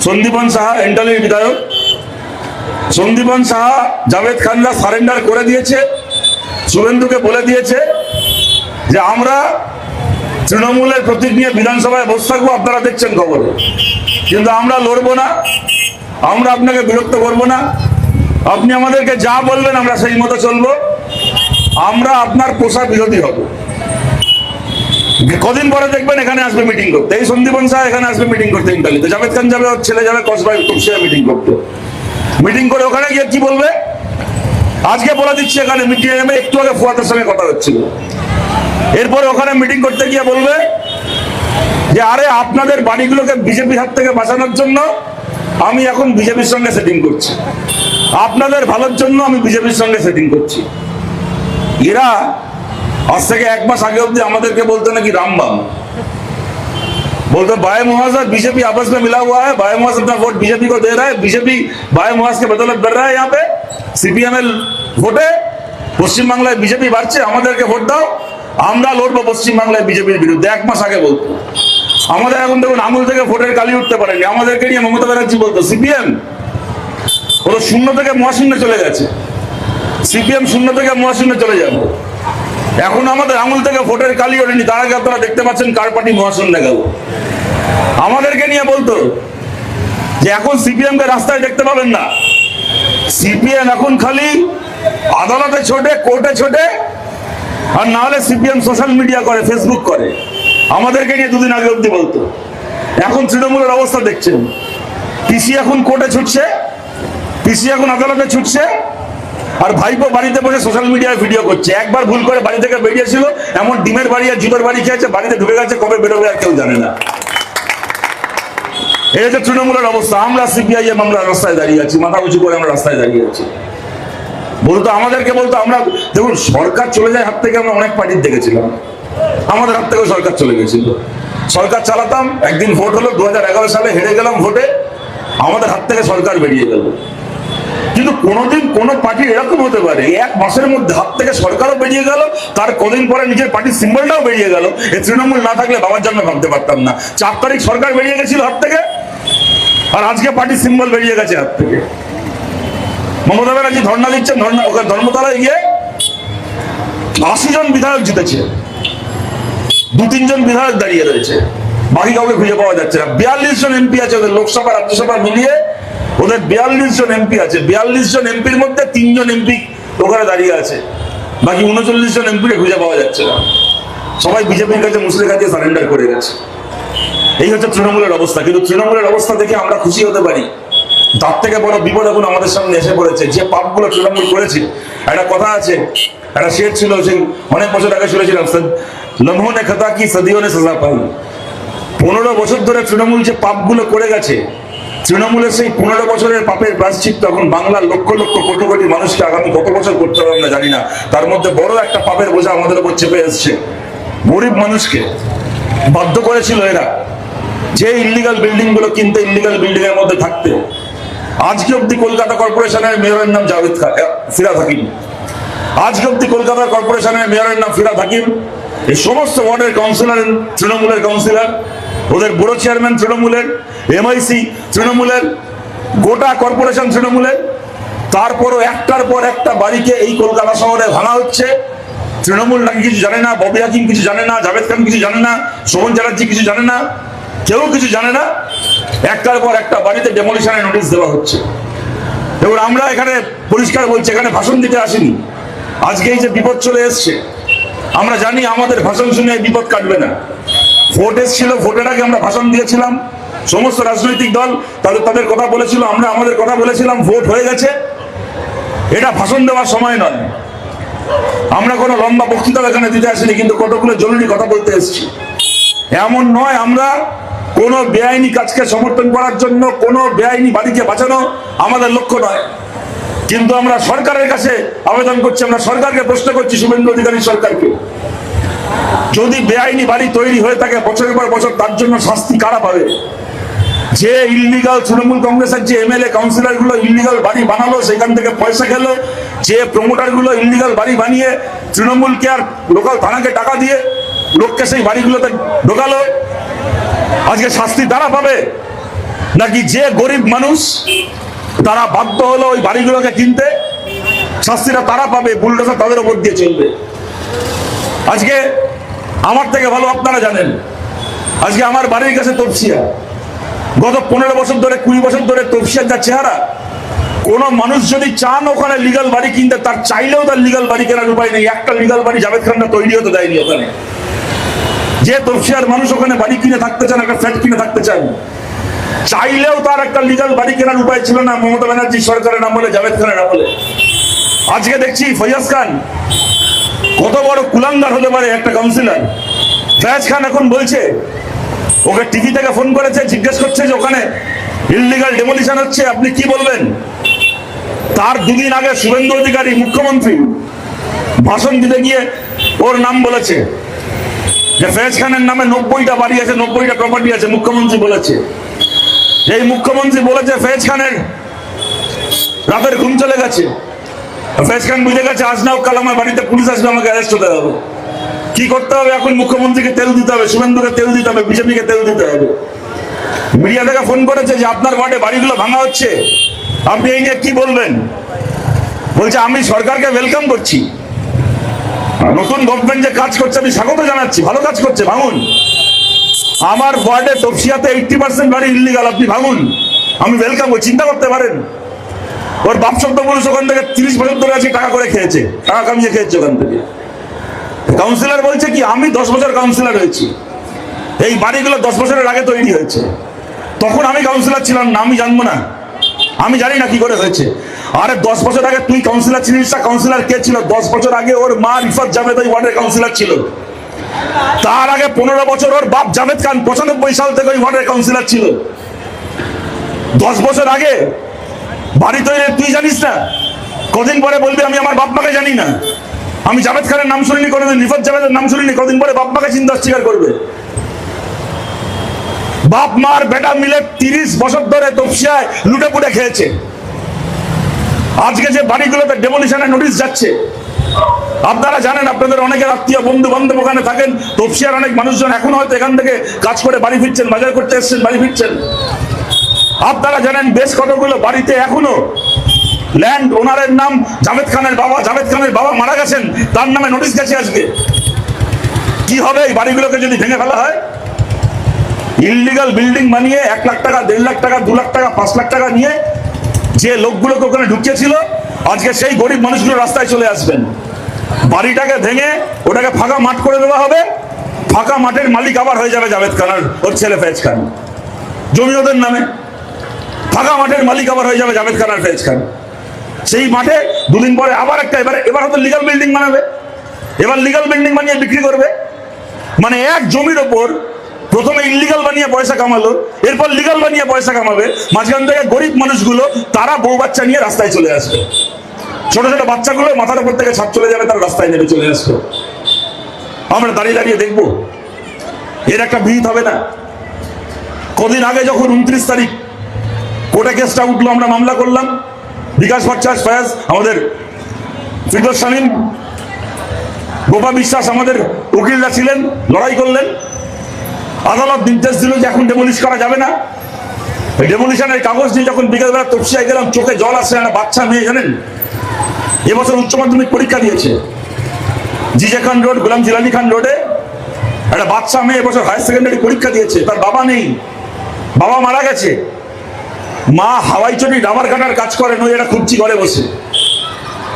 সন্দীপন সাহা এন্টালির বিধায়ক। সন্দীপন সাহা জাভেদ খানরা সারেন্ডার করে দিয়েছে, শুভেন্দুকে বলে দিয়েছে যে আমরা তৃণমূলের প্রতীক নিয়ে বিধানসভায় বসে থাকবো, আপনারা দেখছেন খবরে, কিন্তু আমরা লড়বো না, আমরা আপনাকে বিরক্ত করবো না, আপনি আমাদেরকে যা বলবেন আমরা সেই মতো চলবো, আমরা আপনার পোষা বিরোধী হব। কদিন পরে দেখবেন এখানে আসবে মিটিং করতে, এই সন্দীপন সাহা এখানে আসবে মিটিং করতে ইন্টালিতে, জাভেদ খান যাবে, ওর ছেলে যাবে কসবায় তপসিয়া মিটিং করতে। মিটিং করে ওখানে গিয়ে কি বলবে আজকে বলে দিচ্ছি, এখানে মিটিং একটু আগে ফুয়াদের সঙ্গে কথা হচ্ছিল, এরপরে ওখানে মিটিং করতে গিয়ে বলবে যে আরে আপনাদের বাড়িগুলোকে বিজেপির হাত থেকে বাঁচানোর জন্য আমি এখন বিজেপির সঙ্গে সেটিং করছি, আপনাদের ভালোর জন্য আমি বিজেপির সঙ্গে সেটিং করছি। এরা আজ থেকে 1 মাস আগে অব্দি আমাদেরকে বলতো নাকি রামবাম, बोलते बाय मुआज बीजेपी आपस में मिला हुआ है, बाय मुआज अपना वोट बीजेपी को दे रहा है, बीजेपी बाय मुआज के बदौलत बढ़ रहा है। यहाँ पे सीपीएमएल ভোটে পশ্চিম বাংলায় বিজেপি বাড়ছে, আমাদেরকে ভোট দাও, আমরা লড়বো পশ্চিম বাংলায় বিজেপির বিরুদ্ধে। 1 মাস আগে বলতো। আমাদের এখন দেখুন আঙুল থেকে ভোটের কালি উঠতে পারেনি, আমাদেরকে নিয়ে মমতা ব্যানার্জি বলতো সিপিএম ওরা শূন্য থেকে মহাশূন্য চলে গেছে, সিপিএম শূন্য থেকে মহাশূন্য চলে যাবে। এখন আমাদের আঙুল থেকে ভোটের কালি ওঠেনি, তার আগে আপনারা দেখতে পাচ্ছেন কার পার্টি মহাশূন্য গেল। আমাদেরকে নিয়ে বলতো যে এখন সিপিএম কে রাস্তায় দেখতে পাবেন না, সিপিএম এখন খালি আদালতে ছোটে, কোর্টে ছোটে, আর না হলে সিপিএম সোশ্যাল মিডিয়া করে, ফেসবুক করে। আমাদেরকে নিয়ে 2 দিন আগে অব্দি বলতো। এখন তৃণমূলের অবস্থা দেখছেন, পিসি এখন কোর্টে ছুটছে, পিসি এখন আদালতে ছুটছে, আর ভাইপো বাড়িতে বসে সোশ্যাল মিডিয়ায় ভিডিও করছে। একবার ভুল করে বাড়ি থেকে বেরিয়েছিল, এমন ডিমের বাড়ি আর জিপের বাড়ি খেয়েছে, বাড়িতে ঢুকে গেছে, কবে বেরোবে আর কেউ জানে না। এই হচ্ছে তৃণমূলের অবস্থা। আমরা সিপিআইএম আমরা রাস্তায় দাঁড়িয়ে আছি, মাথা উঁচু করে আমরা রাস্তায় দাঁড়িয়ে আছি। বলতো আমাদেরকে বলতো, আমরা দেখুন সরকার চলে যায় হাত থেকে, আমরা অনেক পার্টির দেখেছিলাম, আমাদের হাত থেকেও সরকার চলে গেছিল। সরকার চালাতাম, একদিন ভোট হলো, 2011 সালে হেরে গেলাম ভোটে, আমাদের হাত থেকে সরকার বেরিয়ে গেল। কিন্তু কোনোদিন কোনো পার্টি এরকম হতে পারে 1 মাসের মধ্যে হাত থেকে সরকারও বেরিয়ে গেল, তার কদিন পরে নিজের পার্টির সিম্বলটাও বেরিয়ে গেল। এই তৃণমূল না থাকলে বাবার জন্য ভাবতে পারতাম না। 4 তারিখ সরকার বেরিয়ে গেছিল হাত থেকে, আর আজকে পার্টির সিম্বল বেরিয়ে গেছে হাত থেকে। মমতা ব্যানার্জি ধর্ণা দিচ্ছেন, ওখানে ধর্মতলায় গিয়ে 80 জন বিধায়ক জিতেছে, 2-3 জন বিধায়ক দাঁড়িয়ে রয়েছে, বাকি কাউকে খুঁজে পাওয়া যাচ্ছে না। 42 জন এমপি আছে ওদের, লোকসভা রাজ্যসভা মিলিয়ে ওদের 42 জন এমপি আছে। 42 জন এমপির মধ্যে 3 জন এমপি ওখানে দাঁড়িয়ে আছে, বাকি 39 জন এমপিকে খুঁজে পাওয়া যাচ্ছে না। সবাই বিজেপির কাছে মুসলিম কাছে সারেন্ডার করে গেছে। এই হচ্ছে তৃণমূলের অবস্থা। কিন্তু তৃণমূলের অবস্থা দেখে আমরা খুশি হতে পারি, তার থেকে বড় বিপদ এখন আমাদের সামনে এসে পড়েছে। যে পাপগুলো তৃণমূল করেছে, একটা কথা আছে, একটা শের ছিল, সেই অনেক বছর আগে শুনেছিলাম, লম্হোं ने खता की सदियों ने सजा पाई। 15 বছর ধরে তৃণমূল যে পাপগুলো করে গেছে, তৃণমূলের সেই 15 বছরের পাপের প্রায়শ্চিত্ত এখন বাংলার লক্ষ লক্ষ কোটি কোটি মানুষকে আগামী কত বছর করতে হবে আমরা জানি না। তার মধ্যে বড় একটা পাপের বোঝা আমাদের উপর চেপে এসছে। গরিব মানুষকে বাধ্য করেছিল এরা যে ইল্লিগাল বিল্ডিং গুলো কিনতে, ইল্লিগাল বিল্ডিং এর মধ্যে থাকতে। আজকে অব্দি কলকাতা কর্পোরেশনের মেয়রের নাম ফিরহাদ হাকিম, আজকে অব্দি কলকাতা কর্পোরেশনের মেয়রের নাম ফিরহাদ হাকিম। এই সমস্ত ওয়ার্ডের কাউন্সিলর তৃণমূলের কাউন্সিলর, ওদের বড় চেয়ারম্যান তৃণমূলের, এমআইসি তৃণমূলের, গোটা কর্পোরেশন তৃণমূলের। তারপরও একটার পর একটা বাড়িকে এই কলকাতা শহরে ভাঙা হচ্ছে। তৃণমূল নাকি কিছু জানে না, ববি হাকিম কিছু জানে না, জাভেদ খান কিছু জানে না, শোভন চ্যাটার্জি কিছু জানে না, কেউ কিছু জানে না। একটার পর একটা বাড়িতে ডেমোলিশনের নোটিশ দেওয়া হচ্ছে। এবার আমরা এখানে পরিষ্কার বলছি, এখানে ভাষণ দিতে আসিনি। আজকে এই যে বিপদ চলে এসছে, আমরা জানি আমাদের ভাষণ শুনে এই বিপদ কাটবে না। ভোট এসেছিল, ভোটের আগে আমরা ভাষণ দিয়েছিলাম, সমস্ত রাজনৈতিক দল তাদের কথা বলেছিল, আমরা আমাদের কথা বলেছিলাম। ভোট হয়ে গেছে, এটা ভাষণ দেওয়ার সময় নয়। আমরা কোনো লম্বা বক্তৃতা এখানে দিতে আসিনি, কিন্তু কতগুলো জরুরি কথা বলতে এসেছি। এমন নয় আমরা কোনো বেআইনি কাজকে সমর্থন করার জন্য, কোনো বেআইনি বাড়িকে বাঁচানো আমাদের লক্ষ্য নয়। কিন্তু আমরা সরকারের কাছে আবেদন করছি, আমরা সরকারকে প্রশ্ন করছি, শুভেন্দু অধিকারী সরকারকে, যদি বেআইনি বাড়ি তৈরি হয়ে থাকে বছরের পর বছর, তার জন্য শাস্তি কারা পাবে? যে ইললিগাল তৃণমূল কংগ্রেসের যে এমএলএ কাউন্সিলর গুলো ইললিগাল বাড়ি বানালো, সেখান থেকে পয়সা খেলো, যে প্রমোটার গুলো ইললিগাল বাড়ি বানিয়ে তৃণমূলকে আর লোকাল থানাকে টাকা দিয়ে লোককে সেই বাড়িগুলোতে ঢোকালো, আজকে শাস্তি তারা পাবে। নাকি যে গরিব মানুষ তারা বাধ্য হলো ওই বাড়িগুলোকে কিনতে, শাস্তিটা তারা পাবে, বুলডোজার তাদের উপর দিয়ে চলবে? আজকে আমার থেকে ভালো আপনারা জানেন, আজকে আমার বাড়ির কাছে তপসিয়া, গত 15 বছর ধরে 20 বছর ধরে তপসিয়ার যা চেহারা, কোন মানুষ যদি চান ওখানে লিগাল বাড়ি কিনতে, তার চাইলেও তার লিগাল বাড়ি কেনার উপায় নেই। একটা লিগাল বাড়ি জাভেদ খানরা তৈরি হতে দেয়নি ওখানে। যে তপসিয়ার মানুষ ওখানে বাড়ি কিনে থাকতে চান, একটা ফ্ল্যাট কিনে থাকতে চান, চাইলেও তার একটা লিগাল বাড়ি কেনার উপায় ছিল না মমতা ব্যানার্জি সরকারের আমলে, জাভেদ খানের আমলে। আজকে দেখছি ফৈয়াজ খান কত বড় কুলাঙ্গার হতে পারে একটা কাউন্সিলর। ফৈয়াজ খান এখন বলছে, ওকে টিভি থেকে ফোন করেছে, জিজ্ঞেস করছে যে ওখানে ইললিগাল ডেমোলিশন হচ্ছে, আপনি কি বলবেন? তার দুদিন আগে শুভেন্দু অধিকারী মুখ্যমন্ত্রী ভাষণ দিতে গিয়ে ওর নাম বলেছে যে ফৈয়াজ খানের নামে 90টা বাড়ি আছে, 90টা প্রপার্টি আছে। মুখ্যমন্ত্রী বলেছে, এই মুখ্যমন্ত্রী বলেছে ফৈয়াজ খানের রাতের ঘুম চলে গেছে। ফৈয়াজ খান বুঝে গেছে আজ না কাল আমার বাড়িতে পুলিশ আসবে, আমাকে অ্যারেস্ট হতে হবে। কি করতে হবে এখন? মুখ্যমন্ত্রীকে তেল দিতে হবে, শুভেন্দুকে তেল দিতে হবে, বিজেপিকে তেল দিতে হবে। মিডিয়া থেকে ফোন করেছে যে আপনার ওয়ার্ডে বাড়িগুলো ভাঙা হচ্ছে, আপনি এই নিয়ে কি বলবেন? বলছে আমি সরকারকে ওয়েলকাম করছি, নতুন গভর্নমেন্ট যে কাজ করছে আমি স্বাগত জানাচ্ছি, ভালো কাজ করছে, ভাঙুন। আমার ওয়ার্ডে তপসিয়াতে 80% বাড়ি ইল্লিগাল, আপনি ভাঙুন, আমি ওয়েলকাম করছি, চিন্তা করতে পারেন। ওর বাপ শব্দ পুরুষ ওখান থেকে 30 বছর ধরে আছে, টাকা করে খেয়েছে, টাকা কামিয়ে খেয়েছে ওখান থেকে। কাউন্সিলর বলছে কি আমি 10 বছর কাউন্সিলর হয়েছি, এই বাড়িগুলো 10 বছরের আগে তৈরি হয়েছে, তখন আমি কাউন্সিলর ছিলাম না, আমি জানবো না, আমি জানি না কি করে হয়েছে। আরে 10 বছর আগে তুই কাউন্সিলর ছিলিস না? কাউন্সিলর কে ছিল 10 বছর আগে? ওর মা রিফাত জাভেদ ওই ওয়ার্ডের কাউন্সিলর ছিল। তার আগে 15 বছর ওর বাপ জাভেদ খান 95 সাল থেকে ওই ওয়ার্ডের কাউন্সিলর ছিল। 10 বছর আগে বাড়ি তৈরি তুই জানিস না? কদিন পরে বলবি আমি আমার বাপ মাকে জানি না। আমি জাভেদ খানের নাম শুনিনি কোনোদিন, রিফাত জাভেদের নাম শুনিনি, কদিন পরে বাপ মাকে চিন্তা অস্বীকার করবে। বাপ মার বেটা মিলে 30 বছর ধরে তপসিয়ায় লুটে পুটে খেয়েছে। আজকে যে বাড়িগুলোতে ডেমোলিশনের নোটিশ যাচ্ছে, আপনারা জানেন, আপনাদের অনেকের আত্মীয় বন্ধু বান্ধব ওখানে থাকেন, তপসিয়ার অনেক মানুষজন এখনো হয়তো এখান থেকে কাজ করে বাড়ি ফিরছেন, বাজার করতে এসছেন, বাড়ি ফিরছেন। আপনারা জানেন বেশ কতগুলো বাড়িতে এখনো ল্যান্ড ওনারের নাম জাভেদ খানের বাবা, জাভেদ খানের বাবা মারা গেছেন, তার নামে নোটিশ গেছে। আজকে কি হবে এই বাড়িগুলোকে যদি ভেঙে ফেলা হয়? ইললিগাল বিল্ডিং বানিয়ে 1 লাখ টাকা, 1.5 লাখ টাকা, 2 লাখ টাকা, 5 লাখ টাকা নিয়ে যে লোকগুলোকে ওখানে ঢুকিয়েছিল, আজকে সেই গরিব মানুষগুলো রাস্তায় চলে আসবেন। বাড়িটাকে ভেঙে ওটাকে ফাঁকা মাঠ করে দেওয়া হবে, ফাঁকা মাঠের মালিক আবার হয়ে যাবে জাভেদ খান আর ওর ছেলে ফৈয়াজ খান, জমি ওদের নামে। ফাঁকা মাঠের মালিক আবার হয়ে যাবে জাভেদ খান আর ফৈয়াজ খান। সেই মাঠে দুদিন পরে আবার একটা, এবার হয়তো লিগাল বিল্ডিং বানাবে, এবার লিগাল বিল্ডিং বানিয়ে বিক্রি করবে। মানে এক জমির ওপর প্রথমে ইল্লিগাল বানিয়ে পয়সা কামালো, এরপর লিগাল বানিয়ে পয়সা কামাবে, মাঝখান থেকে গরিব মানুষগুলো তারা বউ বাচ্চা নিয়ে রাস্তায় চলে আসবে। ছোট ছোট বাচ্চাগুলো মাথার উপর থেকে ছাদ চলে যাবে, তারা রাস্তায় নেমে চলে আসবে। আমরা দাঁড়িয়ে দাঁড়িয়ে দেখবো, এর একটা ভিত হবে না? কদিন আগে যখন 29 তারিখ কোর্টে কেসটা উঠলো, আমরা মামলা করলাম, বিকাশ ভট্টাচার্য, ফয়াজ, আমাদের ফিরদৌস শামীম, গোপা বিশ্বাস আমাদের উকিলরা ছিলেন, লড়াই করলেন। আদালত নির্দেশ দিল যে এখন ডেমোলিশ করা যাবে না। ডেমোলিশনের কাগজ নিয়ে যখন বিকেলবেলা তপসিয়ায় গেলাম, চোখে জল আসছে। একটা বাচ্চা মেয়ে, জানেন, এবছর উচ্চ মাধ্যমিক পরীক্ষা দিয়েছে, জিজে খান রোড, গোলাম জিলানি খান রোডে একটা বাচ্চা মেয়ে এবছর হায়ার সেকেন্ডারি পরীক্ষা দিয়েছে। তার বাবা নেই, বাবা মারা গেছে, মা হাওয়াই চটি রাবার কাটার কাজ করেন, ওই একটা খুঁজছি ঘরে বসে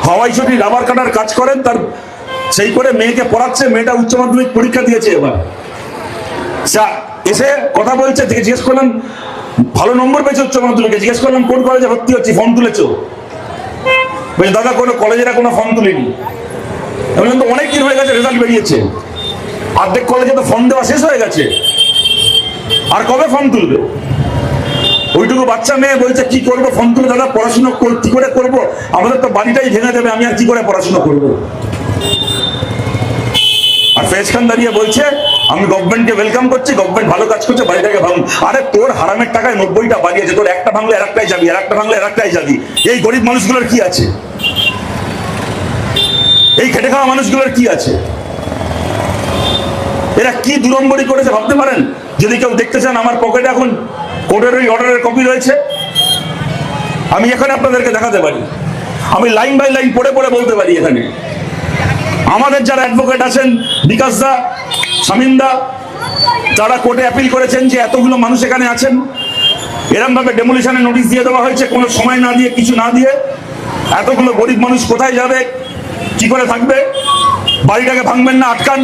হাওয়াই চটি রাবার কাটার কাজ করেন, তার সেই করে মেয়েকে পড়াচ্ছে। মেয়েটা উচ্চ মাধ্যমিক পরীক্ষা দিয়েছে, এবার এসে কথা বলছে। জিজ্ঞেস করলাম, ভালো নম্বর পেয়েছে উচ্চ মাধ্যমিকে, জিজ্ঞেস করলাম কোন কলেজে ভর্তি হচ্ছি, ফর্ম তুলেছো? বলছে দাদা কোনো কলেজের কোনো ফর্ম তুলিনি। এমন তো অনেক দিন হয়ে গেছে, রেজাল্ট বেরিয়েছে, অর্ধেক কলেজে তো ফর্ম দেওয়া শেষ হয়ে গেছে, আর কবে ফর্ম তুলবে? ওইটুকু বাচ্চা মেয়ে বলছে কি করবো ফর্ম তুলে, দাদা পড়াশোনা কি করে করবো, আমাদের তো বাড়িটাই ভেঙে দেবে, আমি আর কি করে পড়াশোনা করবো? আর ফৈয়াজ খান দাঁড়িয়ে বলছে আমি গভর্নমেন্টকে ওয়েলকাম করছি, গভর্নমেন্ট ভালো কাজ করছে, বাড়িটাকে ভাঙুন। আরে তোর হারামের টাকায় 90টা বাড়ি আছে, তোর একটা ভাঙলে আর একটাই যাবি, আর একটা ভাঙলে আর একটাই যাবি। এই গরিব মানুষগুলোর কি আছে? এই খেটে খাওয়া মানুষগুলোর কি আছে? এরা কি দুরম্বরি করেছে ভাবতে পারেন? যদি কেউ দেখতে চান, আমার পকেটে এখন কোর্টের ওই অর্ডারের কপি রয়েছে, আমি এখানে আপনাদেরকে দেখাতে পারি, আমি লাইন বাই লাইন পড়ে পড়ে বলতে পারি। এখানে আমাদের যারা অ্যাডভোকেট আছেন, বিকাশ দা, শামীম দা, তারা কোর্টে অ্যাপিল করেছেন যে এতগুলো মানুষ এখানে আছেন, এরকম ভাবে ডেমোলিশনের নোটিশ দিয়ে দেওয়া হয়েছে, কোনো সময় না দিয়ে, কিছু না দিয়ে। এতগুলো গরিব মানুষ কোথায় যাবে, কি করে থাকবে? বাড়িটাকে ভাঙবেন না, আটকান।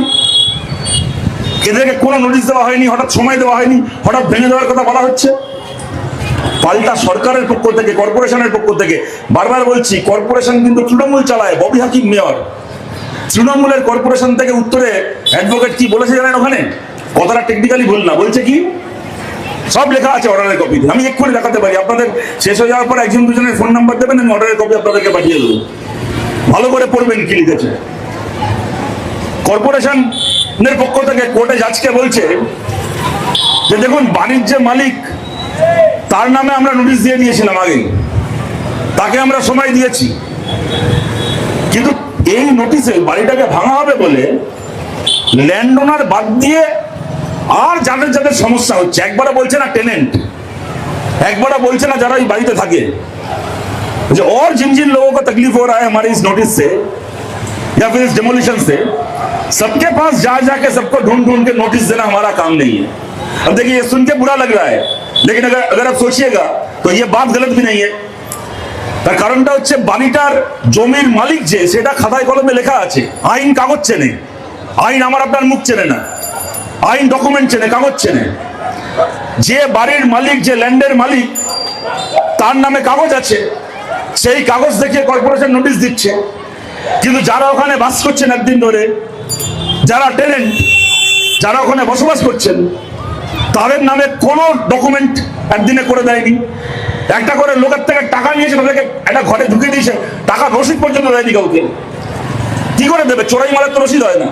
এদেরকে কোনো নোটিশ দেওয়া হয়নি, হঠাৎ সময় দেওয়া হয়নি, হঠাৎ ভেঙে দেওয়ার কথা বলা হচ্ছে। পাল্টা সরকারের পক্ষ থেকে, কর্পোরেশনের পক্ষ থেকে, বারবার বলছি, কর্পোরেশন কিন্তু তৃণমূল চালায়, ববি হাকিম মেয়র। তৃণমূলের কর্পোরেশন থেকে উত্তরে অ্যাডভোকেট কি বলেছে জানেন? ওখানে কথাটা টেকনিক্যালি ভুল না, বলছে কি, সব লেখা আছে অর্ডারের কপিতে, আমি এক্ষুনি দেখাতে পারি। আপনাদের শেষ হয়ে যাওয়ার পর একজন দুজনের ফোন নাম্বার দেবেন, আমি অর্ডারের কপি আপনাদেরকে পাঠিয়ে দেবো, ভালো করে পড়বেন কি লিখেছে। কর্পোরেশনের পক্ষ থেকে কোর্টে জাজকে বলছে যে দেখুন, বাণিজ্যের মালিক, তার নামে আমরা নোটিশ দিয়ে দিয়েছিলাম আগে, তাকে আমরা সময় দিয়েছি, কিন্তু এই নোটিশে বাড়িটাকে ভাঙা হবে বলে ল্যান্ড ওনার বাদ দিয়ে আর যাদের যাদের সমস্যা হচ্ছে, একবারও বলছে না টেনেন্ট, একবারও বলছে না যারা এই বাড়িতে থাকে, যে और जिन जिन लोगों को तकलीफ हो रहा है हमारे इस नोटिस से या फिर इस डेमोलिशन से, सबके पास जा जाके सबको ढूंढ ढूंढ के नोटिस देना हमारा काम नहीं है। अब देखिए, ये सुन के बुरा लग रहा है, लेकिन अगर आप सोचिएगा तो ये बात गलत भी नहीं है। তার কারণটা হচ্ছে, বাড়িটার জমির মালিক যে, সেটা খাতায় কলমে লেখা আছে, আইন কাগজ চেনে, আইন আমার আপনার মুখ চেনে না, আইন ডকুমেন্ট চেনে, কাগজ চেনে। যে বাড়ির মালিক, যে ল্যান্ডের মালিক, তার নামে কাগজ আছে, সেই কাগজ দেখে কর্পোরেশন নোটিশ দিচ্ছে। কিন্তু যারা ওখানে বাস করছেন একদিন ধরে, যারা টেনেন্ট, যারা ওখানে বসবাস করছেন, তাদের নামে কোনো ডকুমেন্ট একদিনে করে দেয়নি। একটা করে লোকের থেকে টাকা নিয়েছে, তাদেরকে একটা ঘরে ঢুকিয়ে দিয়েছে, টাকা রসিদ পর্যন্ত দেয়নি কাউকে। কি করে দেবে? চোরাই মালের তো রসিদ হয় না।